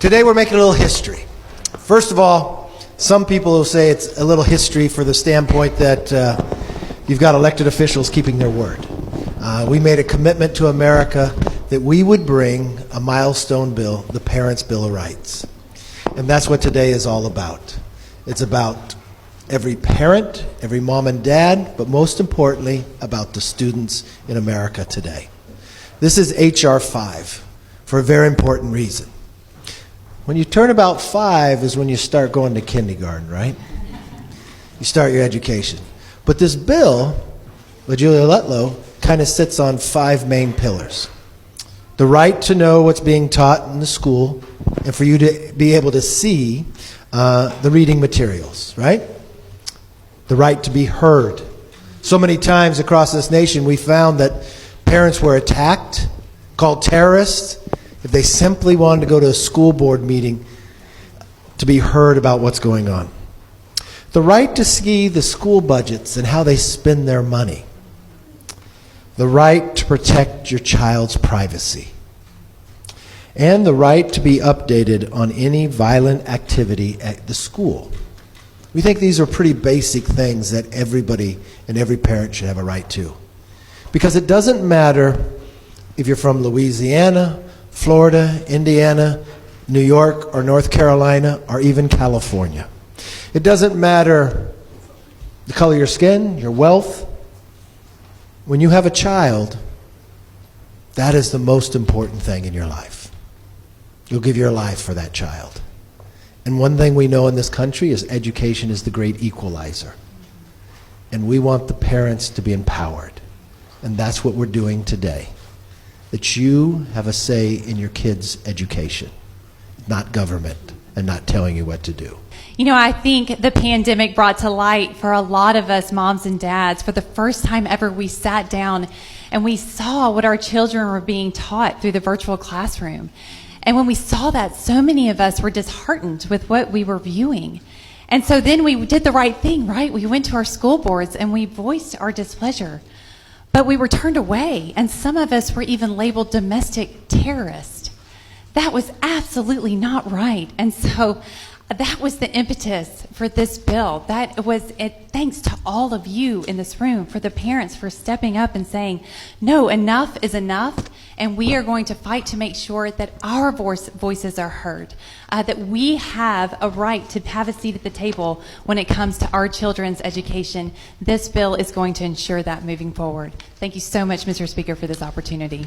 Today we're making a little history. First of all, some people will say it's a little history for the standpoint that you've got elected officials keeping their word. We made a commitment to America that we would bring a milestone bill, the Parents' Bill of Rights. And that's what today is all about. It's about every parent, every mom and dad, but most importantly, about the students in America today. This is H.R. 5 for a very important reason. When you turn about 5 is when you start going to kindergarten, right? You start your education. But this bill, with Julia Lutlow, kind of sits on 5 main pillars. The right to know what's being taught in the school and for you to be able to see the reading materials, right? The right to be heard. So many times across this nation we found that parents were attacked, called terrorists, if they simply wanted to go to a school board meeting to be heard about what's going on. The right to see the school budgets and how they spend their money. The right to protect your child's privacy. And the right to be updated on any violent activity at the school. We think these are pretty basic things that everybody and every parent should have a right to. Because it doesn't matter if you're from Louisiana, Florida, Indiana, New York, or North Carolina, or even California. It doesn't matter the color of your skin, your wealth. When you have a child, that is the most important thing in your life. You'll give your life for that child. And one thing we know in this country is education is the great equalizer. And we want the parents to be empowered. And that's what we're doing today. That you have a say in your kids' education, not government, and not telling you what to do. You know, I think the pandemic brought to light for a lot of us moms and dads, for the first time ever, we sat down and we saw what our children were being taught through the virtual classroom. And when we saw that, so many of us were disheartened with what we were viewing. And so then we did the right thing, right? We went to our school boards and we voiced our displeasure. But we were turned away, and some of us were even labeled domestic terrorists. That was absolutely not right. And so that was the impetus for this bill. That was it. Thanks to all of you in this room, for the parents, for stepping up and saying, no, enough is enough, and we are going to fight to make sure that our voices are heard, that we have a right to have a seat at the table when it comes to our children's education. This bill is going to ensure that moving forward. Thank you so much, Mr. Speaker, for this opportunity.